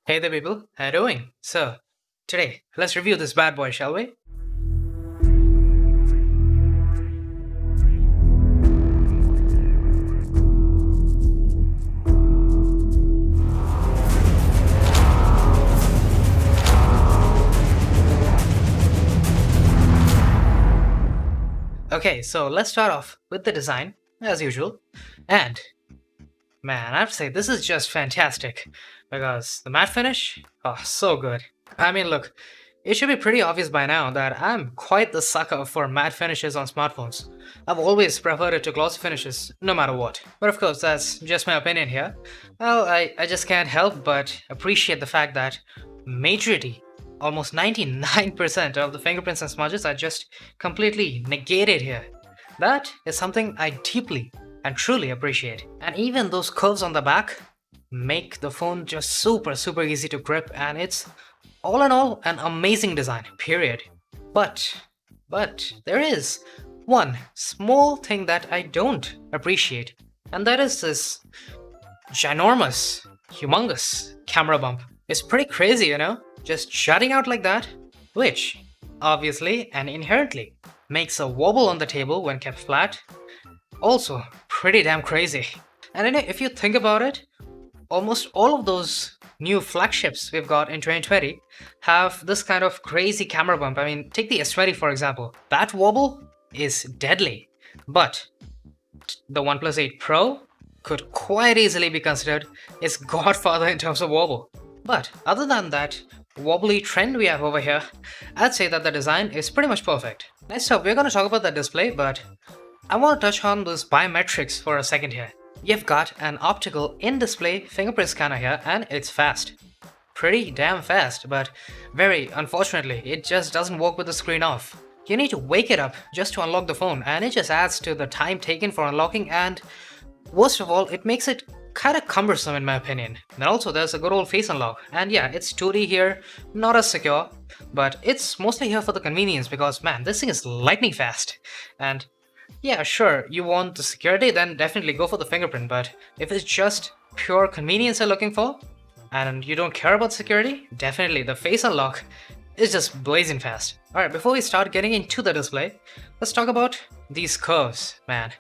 Hey there, people. How you doing? So, today, let's review this bad boy, shall we? Okay, so let's start off with the design, as usual. And, man, I have to say, this is just fantastic. Because the matte finish, oh, so good. I mean, look, it should be pretty obvious by now that I'm quite the sucker for matte finishes on smartphones. I've always preferred it to glossy finishes, no matter what. But of course, that's just my opinion here. Well, I just can't help but appreciate the fact that majority, almost 99% of the fingerprints and smudges are just completely negated here. That is something I deeply and truly appreciate. And even those curves on the back make the phone just super easy to grip, and it's all in all an amazing design, period. But there is one small thing that I don't appreciate, and that is this ginormous, humongous camera bump. It's pretty crazy, just jutting out like that, which obviously and inherently makes a wobble on the table when kept flat. Also, pretty damn crazy. And if you think about it, almost all of those new flagships we've got in 2020 have this kind of crazy camera bump. I mean, take the S20 for example. That wobble is deadly. But the OnePlus 8 Pro could quite easily be considered its godfather in terms of wobble. But other than that wobbly trend we have over here, I'd say that the design is pretty much perfect. Next up, we're going to talk about the display, but I want to touch on those biometrics for a second here. You've got an optical in-display fingerprint scanner here, and it's fast. Pretty damn fast, but very unfortunately, it just doesn't work with the screen off. You need to wake it up just to unlock the phone, and it just adds to the time taken for unlocking, and worst of all, it makes it kinda cumbersome in my opinion. And also there's a good old face unlock, and yeah, it's 2D here, not as secure, but it's mostly here for the convenience because man, this thing is lightning fast. And yeah, sure, you want the security, then definitely go for the fingerprint, but if it's just pure convenience you're looking for, and you don't care about security, definitely the face unlock is just blazing fast. Alright, before we start getting into the display, let's talk about these curves, man.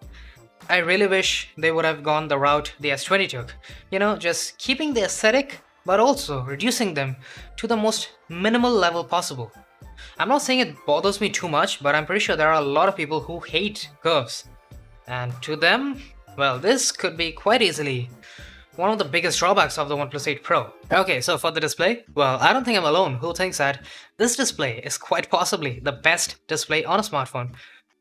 I really wish they would have gone the route the S20 took. Just keeping the aesthetic, but also reducing them to the most minimal level possible. I'm not saying it bothers me too much, but I'm pretty sure there are a lot of people who hate curves. And to them, well, this could be quite easily one of the biggest drawbacks of the OnePlus 8 Pro. Okay, so for the display, well, I don't think I'm alone who thinks that this display is quite possibly the best display on a smartphone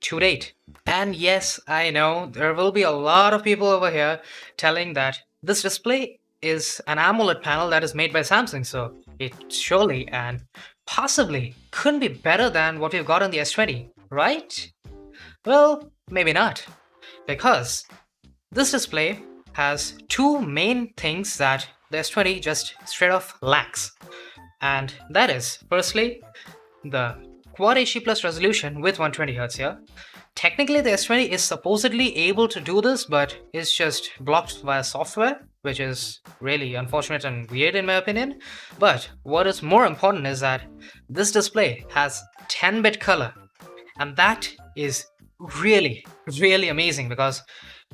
to date. And yes, I know there will be a lot of people over here telling that this display is an AMOLED panel that is made by Samsung, so it surely and possibly couldn't be better than what we've got on the S20, right? Well, maybe not, because this display has two main things that the S20 just straight off lacks. And that is, firstly, the Quad HD Plus resolution with 120Hz here. Technically, the S20 is supposedly able to do this, but it's just blocked via software, which is really unfortunate and weird in my opinion. But what is more important is that this display has 10-bit color, and that is really amazing because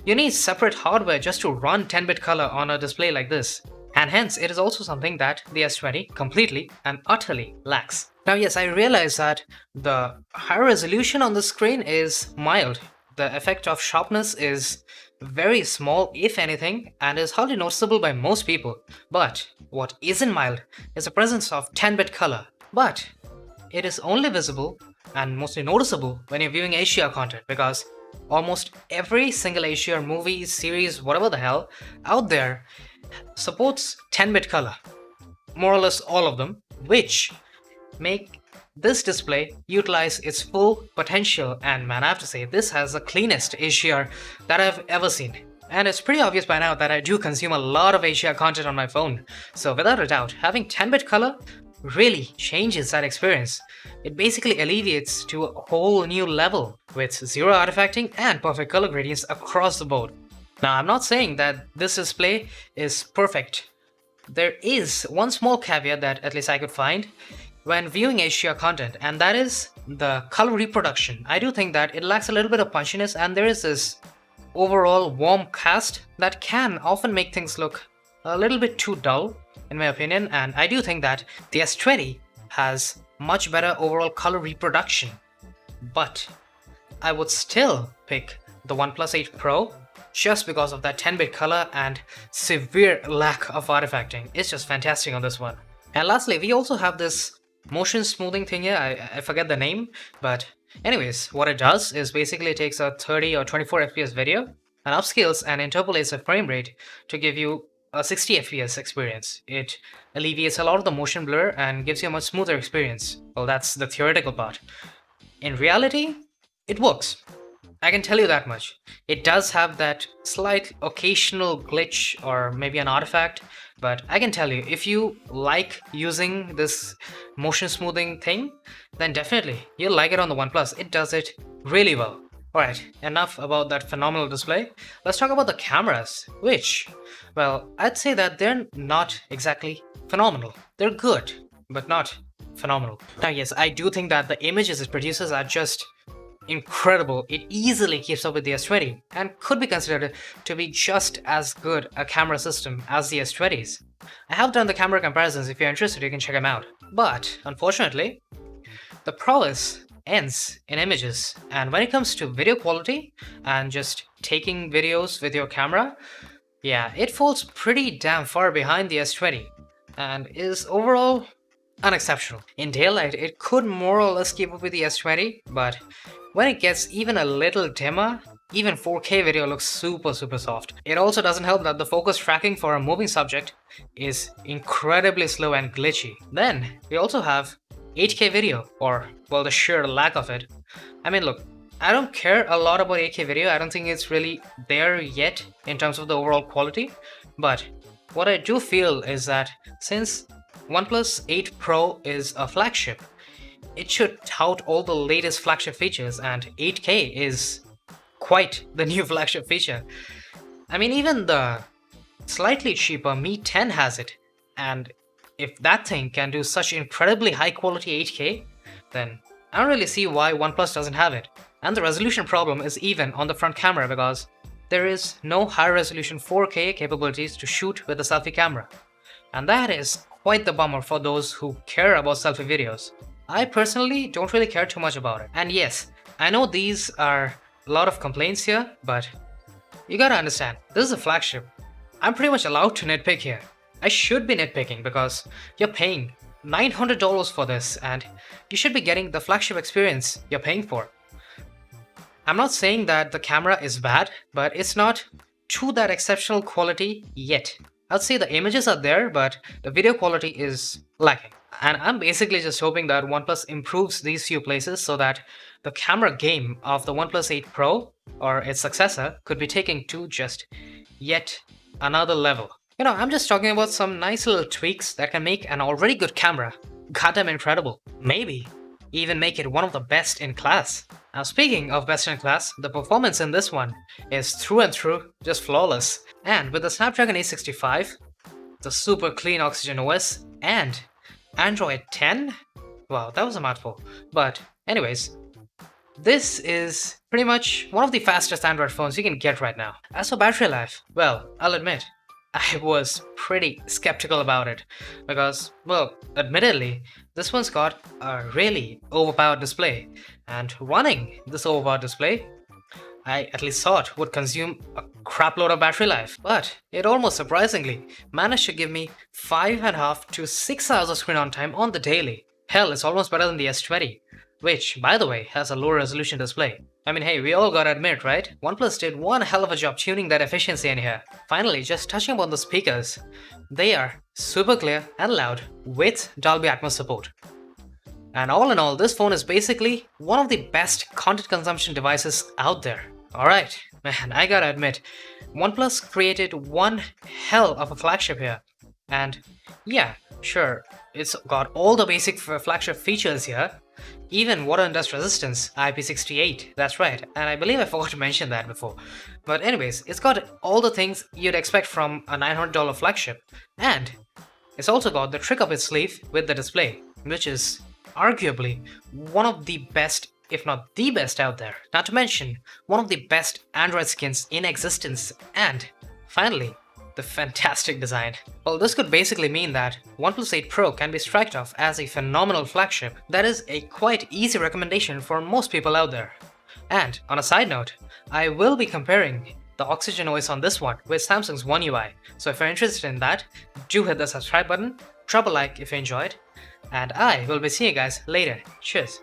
you need separate hardware just to run 10-bit color on a display like this. And hence, it is also something that the S20 completely and utterly lacks. Now yes, I realize that the higher resolution on the screen is mild. The effect of sharpness is very small, if anything, and is hardly noticeable by most people. But what isn't mild is the presence of 10-bit color. But it is only visible and mostly noticeable when you're viewing HDR content, because almost every single HDR movie, series, whatever the hell out there supports 10-bit color. More or less all of them, which make this display utilize its full potential, and man, I have to say this has the cleanest HDR that I've ever seen. And it's pretty obvious by now that I do consume a lot of HDR content on my phone, so without a doubt, having 10-bit color really changes that experience. It basically alleviates to a whole new level with zero artifacting and perfect color gradients across the board. Now, I'm not saying that this display is perfect there is one small caveat that at least I could find when viewing HDR content, and that is the color reproduction. I do think that it lacks a little bit of punchiness, and there is this overall warm cast that can often make things look a little bit too dull, in my opinion, and I do think that the S20 has much better overall color reproduction. But I would still pick the OnePlus 8 Pro just because of that 10-bit color and severe lack of artifacting. It's just fantastic on this one. And lastly, we also have this motion smoothing thing here. I forget the name, but anyways, what it does is basically it takes a 30 or 24 FPS video and upscales and interpolates the frame rate to give you a 60 FPS experience. It alleviates a lot of the motion blur and gives you a much smoother experience. Well, that's the theoretical part. In reality, it works. I can tell you that much. It does have that slight occasional glitch or maybe an artifact, but I can tell you, if you like using this motion smoothing thing, then definitely you'll like it on the OnePlus. It does it really well. Alright, enough about that phenomenal display. Let's talk about the cameras, which, well, I'd say that they're not exactly phenomenal. They're good, but not phenomenal. Now yes, I do think that the images it produces are just incredible. It easily keeps up with the S20 and could be considered to be just as good a camera system as the S20s. I have done the camera comparisons. If you're interested, you can check them out. But unfortunately, the prowess ends in images, and when it comes to video quality and just taking videos with your camera, yeah, it falls pretty damn far behind the S20 and is overall unexceptional. In daylight, it could more or less keep up with the S20, but when it gets even a little dimmer, even 4K video looks super soft. It also doesn't help that the focus tracking for a moving subject is incredibly slow and glitchy. Then we also have 8K video, or well, the sheer lack of it. I mean, look, I don't care a lot about 8K video. I don't think it's really there yet in terms of the overall quality, but what I do feel is that since OnePlus 8 Pro is a flagship, it should tout all the latest flagship features, and 8K is quite the new flagship feature. I mean, even the slightly cheaper Mi 10 has it, and if that thing can do such incredibly high quality 8K, then I don't really see why OnePlus doesn't have it. And the resolution problem is even on the front camera because there is no high resolution 4K capabilities to shoot with a selfie camera. And that is quite the bummer for those who care about selfie videos. I personally don't really care too much about it. And yes, I know these are a lot of complaints here, but you gotta understand, this is a flagship. I'm pretty much allowed to nitpick here. I should be nitpicking because you're paying $900 for this and you should be getting the flagship experience you're paying for. I'm not saying that the camera is bad, but it's not to that exceptional quality yet. I'd say the images are there, but the video quality is lacking. And I'm basically just hoping that OnePlus improves these few places so that the camera game of the OnePlus 8 Pro or its successor could be taken to just yet another level. You know, I'm just talking about some nice little tweaks that can make an already good camera goddamn incredible. Maybe even make it one of the best in class. Now speaking of best in class, the performance in this one is through and through just flawless. And with the Snapdragon 865, the super clean Oxygen OS, and Android 10? Wow, that was a mouthful. But anyways, this is pretty much one of the fastest Android phones you can get right now. As for battery life, well, I'll admit, I was pretty skeptical about it because, well, admittedly, this one's got a really overpowered display, and running this overpowered display, I at least thought would consume a crapload of battery life, but it almost surprisingly managed to give me 5.5 to 6 hours of screen on time on the daily. Hell, it's almost better than the S20, which, by the way, has a lower resolution display. I mean, hey, we all gotta admit, right? OnePlus did one hell of a job tuning that efficiency in here. Finally, just touching upon the speakers, they are super clear and loud with Dolby Atmos support. And all in all, this phone is basically one of the best content consumption devices out there. Alright, man, I gotta admit, OnePlus created one hell of a flagship here. And yeah, sure, it's got all the basic flagship features here. Even water and dust resistance, IP68, that's right, and I believe I forgot to mention that before. But anyways, it's got all the things you'd expect from a $900 flagship. And It's also got the trick up its sleeve with the display, which is arguably one of the best, if not the best out there. Not to mention, one of the best Android skins in existence. And finally, the fantastic design. Well, this could basically mean that OnePlus 8 Pro can be struck off as a phenomenal flagship that is a quite easy recommendation for most people out there. And on a side note, I will be comparing the Oxygen OS on this one with Samsung's One UI. So if you're interested in that, do hit the subscribe button, drop a like if you enjoyed, and I will be seeing you guys later. Cheers.